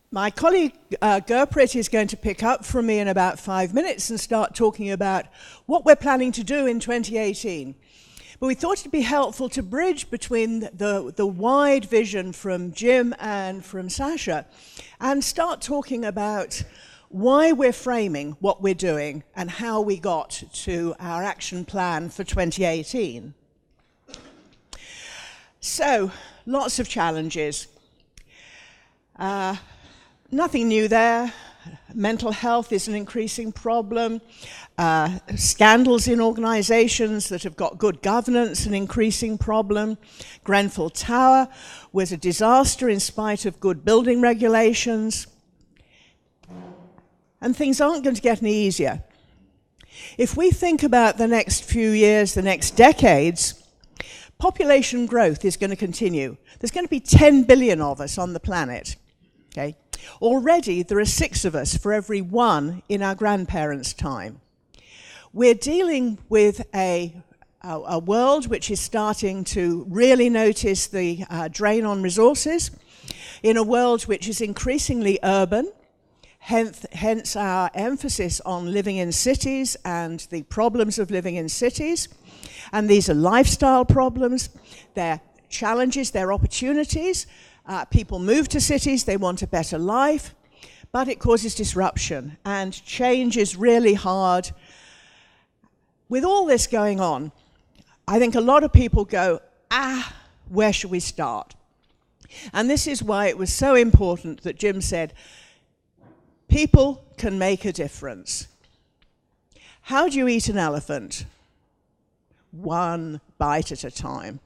My colleague Gurprit is going to pick up from me in about 5 minutes and start talking about what we're planning to do in 2018. But we thought it'd be helpful to bridge between the wide vision from Jim and from Sasha and start talking about why we're framing what we're doing and how we got to our action plan for 2018. So, lots of challenges. Nothing new there. Mental health is an increasing problem. Scandals in organizations that have got good governance, an increasing problem. Grenfell Tower was a disaster in spite of good building regulations. And things aren't going to get any easier. If we think about the next few years, the next decades, population growth is going to continue. There's going to be 10 billion of us on the planet. Okay? Already, there are 6 of us for every 1 in our grandparents' time. We're dealing with a world which is starting to really notice the drain on resources, in a world which is increasingly urban, hence our emphasis on living in cities and the problems of living in cities. And these are lifestyle problems, they're challenges, they're opportunities. People move to cities, they want a better life, but it causes disruption, and change is really hard. With all this going on, I think a lot of people go, where should we start? And this is why it was so important that Jim said, people can make a difference. How do you eat an elephant? 1 bite at a time.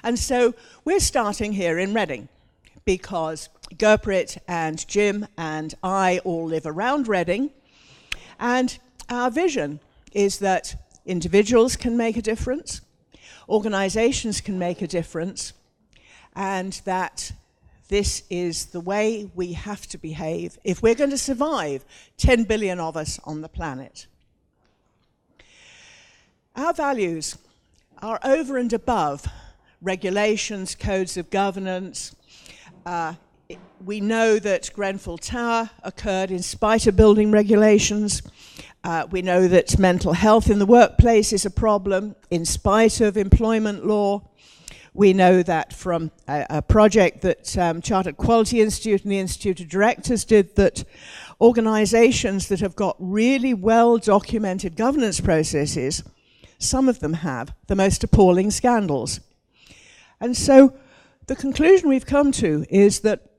And so we're starting here in Reading because Gurprit and Jim and I all live around Reading, and our vision is that individuals can make a difference, organizations can make a difference, and that this is the way we have to behave if we're going to survive 10 billion of us on the planet. Our values are over and above regulations, codes of governance. We know that Grenfell Tower occurred in spite of building regulations. We know that mental health in the workplace is a problem in spite of employment law. We know that from a project that Chartered Quality Institute and the Institute of Directors did, that organizations that have got really well-documented governance processes, some of them have the most appalling scandals. And so the conclusion we've come to is that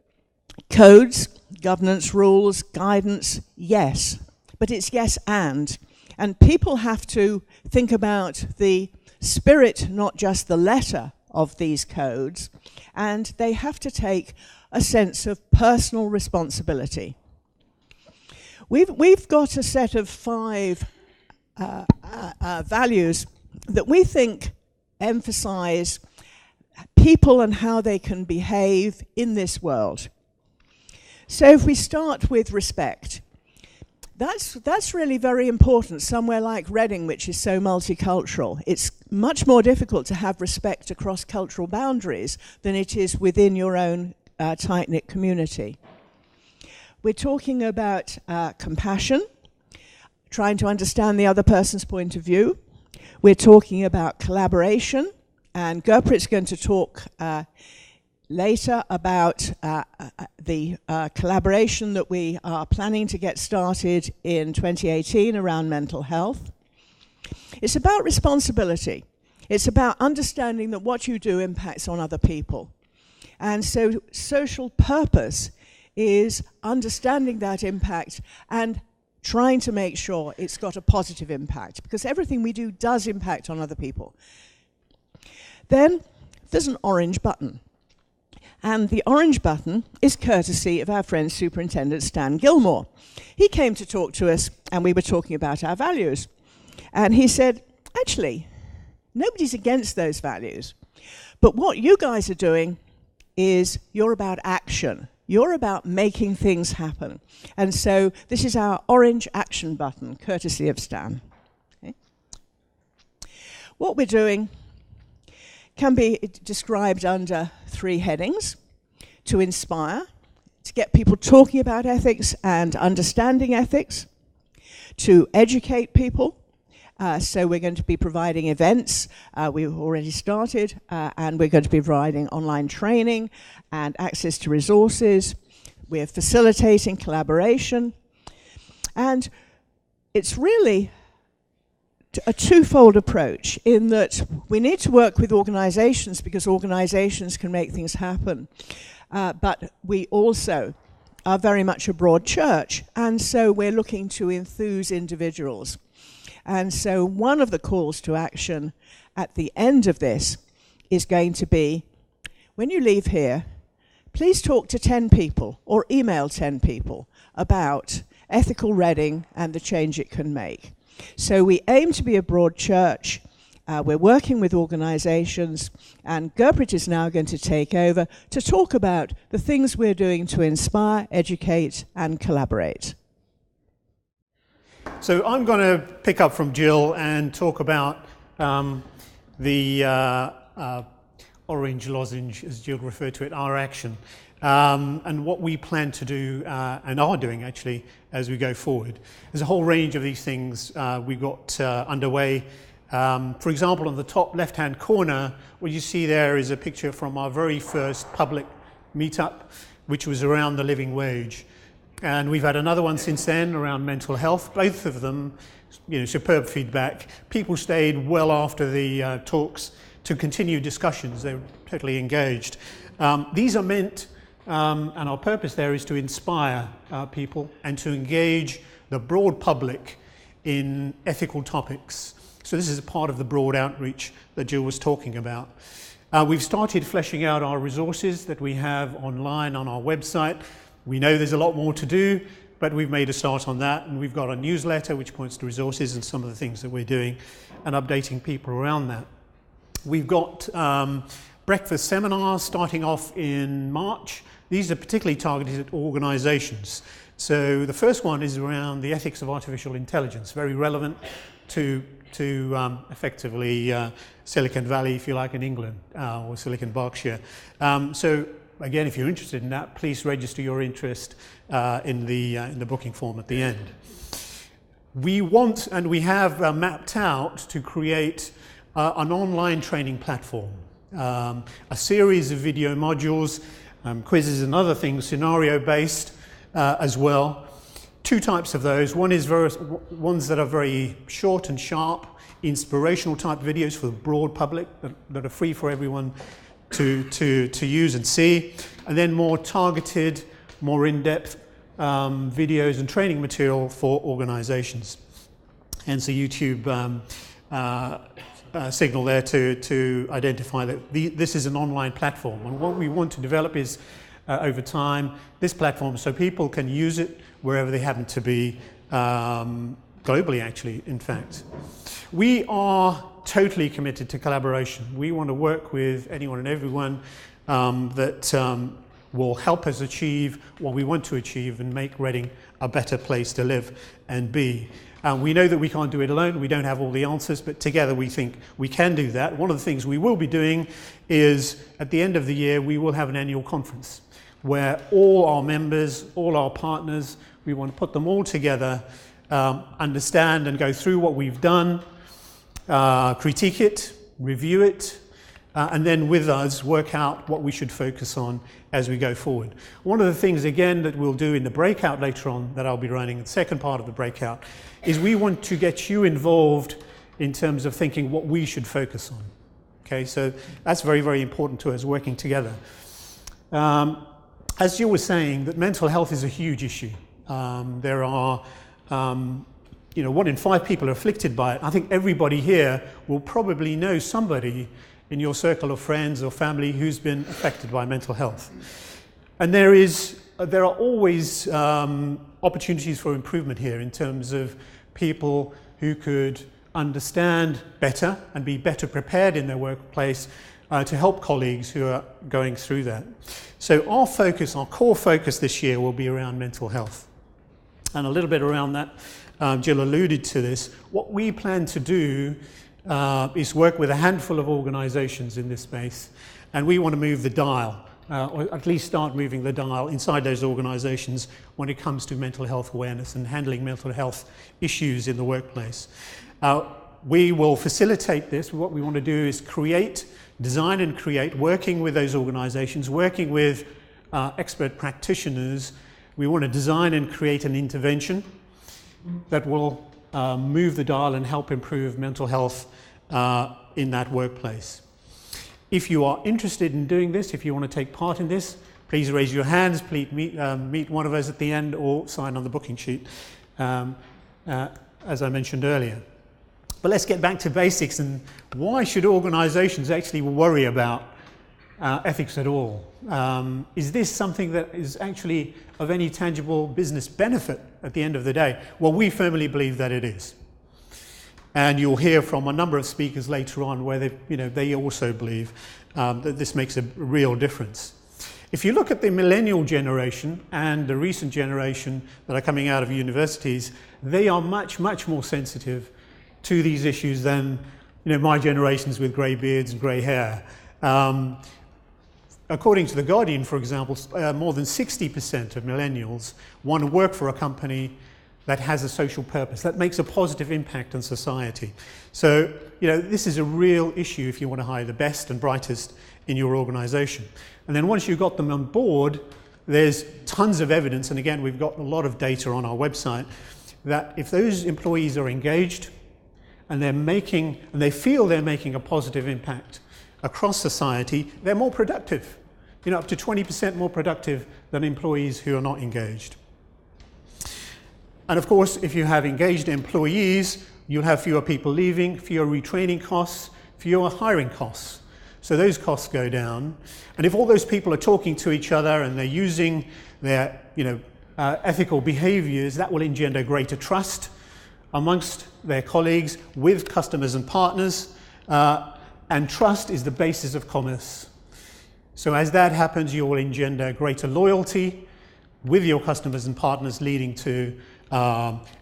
codes, governance rules, guidance, yes, but it's yes and. And people have to think about the spirit, not just the letter of these codes, and they have to take a sense of personal responsibility. We've got a set of 5 values that we think emphasize people and how they can behave in this world. So if we start with respect, that's really very important somewhere like Reading, which is so multicultural. It's much more difficult to have respect across cultural boundaries than it is within your own tight-knit community. We're talking about compassion, trying to understand the other person's point of view. We're talking about collaboration, and Gurprit's going to talk later about the collaboration that we are planning to get started in 2018 around mental health. It's about responsibility. It's about understanding that what you do impacts on other people. And so social purpose is understanding that impact and trying to make sure it's got a positive impact, because everything we do does impact on other people. Then there's an orange button. And the orange button is courtesy of our friend Superintendent Stan Gilmore. He came to talk to us, and we were talking about our values. And he said, actually, nobody's against those values. But what you guys are doing is you're about action. You're about making things happen. And so this is our orange action button, courtesy of Stan. Okay. What we're doing can be described under 3 headings: to inspire, to get people talking about ethics and understanding ethics, to educate people. So we're going to be providing events. We've already started, and we're going to be providing online training and access to resources. We're facilitating collaboration. And it's really a twofold approach in that we need to work with organizations because organizations can make things happen. But we also are very much a broad church, and so we're looking to enthuse individuals. And so one of the calls to action at the end of this is going to be, when you leave here, please talk to 10 people or email 10 people about ethical Reading and the change it can make. So we aim to be a broad church. We're working with organizations, and Gurprit is now going to take over to talk about the things we're doing to inspire, educate, and collaborate. So I'm going to pick up from Gill and talk about the orange lozenge, as Gill referred to it, our action, and what we plan to do and are doing actually as we go forward. There's a whole range of these things we got underway. For example, on the top left-hand corner, what you see there is a picture from our very first public meetup, which was around the living wage. And we've had another one since then around mental health. Both of them, superb feedback. People stayed well after the talks to continue discussions. They were totally engaged. These are meant, and our purpose there is to inspire people and to engage the broad public in ethical topics. So this is a part of the broad outreach that Gill was talking about. We've started fleshing out our resources that we have online on our website. We know there's a lot more to do, but we've made a start on that, and we've got a newsletter which points to resources and some of the things that we're doing and updating people around that. We've got breakfast seminars starting off in March. These are particularly targeted at organizations. So the first one is around the ethics of artificial intelligence, very relevant to effectively Silicon Valley, if you like, in England, or Silicon Berkshire. So again, if you're interested in that, please register your interest in the booking form at the end. We want, and we have mapped out to create an online training platform, a series of video modules, quizzes and other things, scenario-based as well. Two types of those. One is ones that are very short and sharp, inspirational type videos for the broad public that are free for everyone to use and see, and then more targeted, more in-depth videos and training material for organizations. Hence the YouTube signal there to identify that this is an online platform. And what we want to develop is, over time, this platform so people can use it wherever they happen to be, globally actually, in fact. We are totally committed to collaboration. We want to work with anyone and everyone that will help us achieve what we want to achieve and make Reading a better place to live and be. We know that we can't do it alone. We don't have all the answers, but together we think we can do that. One of the things we will be doing is, at the end of the year, we will have an annual conference where all our members, all our partners, we want to put them all together, understand and go through what we've done, critique it, review it, and then with us work out what we should focus on as we go forward. One of the things, again, that we'll do in the breakout later on, that I'll be running, the second part of the breakout, is we want to get you involved in terms of thinking what we should focus on. Okay, so that's very, very important to us, working together. As you were saying, that mental health is a huge issue. There are 1 in 5 people are afflicted by it. I think everybody here will probably know somebody in your circle of friends or family who's been affected by mental health. And there are always opportunities for improvement here in terms of people who could understand better and be better prepared in their workplace to help colleagues who are going through that. So our core focus this year will be around mental health. And a little bit around that, Gill alluded to this. What we plan to do is work with a handful of organizations in this space, and we want to move the dial or at least start moving the dial inside those organizations when it comes to mental health awareness and handling mental health issues in the workplace. We will facilitate this. What we want to do is design and create, working with those organizations, working with expert practitioners. We want to design and create an intervention that will move the dial and help improve mental health in that workplace. If you are interested in doing this, if you want to take part in this, please raise your hands, please meet one of us at the end or sign on the booking sheet, as I mentioned earlier. But let's get back to basics, and why should organizations actually worry about ethics at all? Is this something that is actually of any tangible business benefit at the end of the day? Well, we firmly believe that it is. And you'll hear from a number of speakers later on where they also believe that this makes a real difference. If you look at the millennial generation and the recent generation that are coming out of universities, they are much, much more sensitive to these issues than my generations with grey beards and grey hair. According to The Guardian, for example, more than 60% of millennials want to work for a company that has a social purpose, that makes a positive impact on society. So, this is a real issue if you want to hire the best and brightest in your organization. And then once you've got them on board, there's tons of evidence, and again, we've got a lot of data on our website, that if those employees are engaged and they feel they're making a positive impact across society, they're more productive. Up to 20% more productive than employees who are not engaged. And of course, if you have engaged employees, you'll have fewer people leaving, fewer retraining costs, fewer hiring costs. So those costs go down. And if all those people are talking to each other and they're using their ethical behaviors, that will engender greater trust amongst their colleagues, with customers and partners. And trust is the basis of commerce. So as that happens, you will engender greater loyalty with your customers and partners, leading to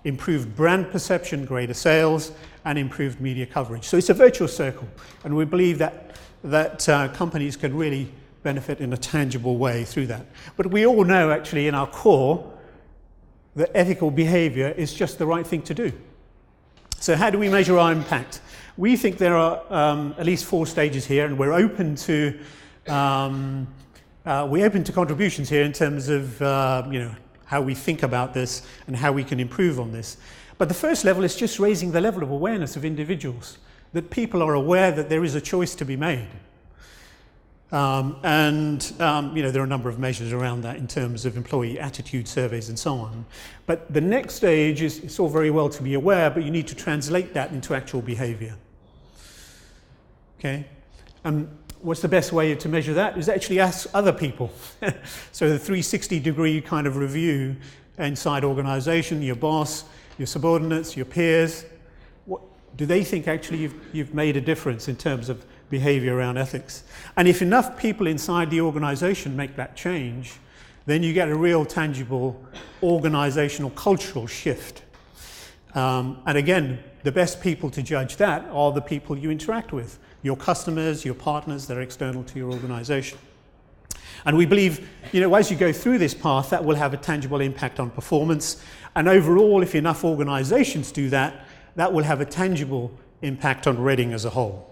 improved brand perception, greater sales, and improved media coverage. So it's a virtuous circle, and we believe that companies can really benefit in a tangible way through that. But we all know, actually, in our core, that ethical behavior is just the right thing to do. So how do we measure our impact? We think there are at least 4 stages here, and we're open to contributions here in terms of how we think about this and how we can improve on this. But the first level is just raising the level of awareness of individuals, that people are aware that there is a choice to be made. There are a number of measures around that in terms of employee attitude surveys and so on. But the next stage is, it's all very well to be aware, but you need to translate that into actual behavior. Okay? What's the best way to measure that? Is actually ask other people. So the 360-degree kind of review inside organization, your boss, your subordinates, your peers. What do they think actually you've made a difference in terms of behavior around ethics? And if enough people inside the organization make that change, then you get a real tangible organizational cultural shift. And again, the best people to judge that are the people you interact with, your customers, your partners that are external to your organization. And we believe, as you go through this path, that will have a tangible impact on performance. And overall, if enough organizations do that, that will have a tangible impact on Reading as a whole.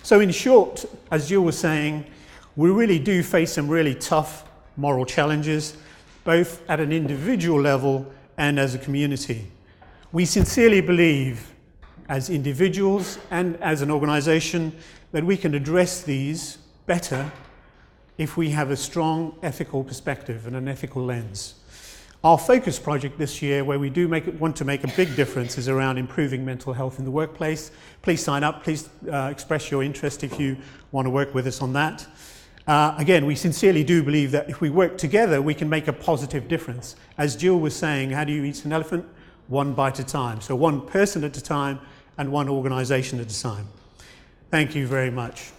So in short, as Gill was saying, we really do face some really tough moral challenges, both at an individual level and as a community. We sincerely believe, as individuals and as an organization, that we can address these better if we have a strong ethical perspective and an ethical lens. Our focus project this year, where we do want to make a big difference, is around improving mental health in the workplace. Please sign up. Please express your interest if you want to work with us on that. Again, we sincerely do believe that if we work together, we can make a positive difference. As Gill was saying, how do you eat an elephant? One bite at a time. So one person at a time and one organization at a time. Thank you very much.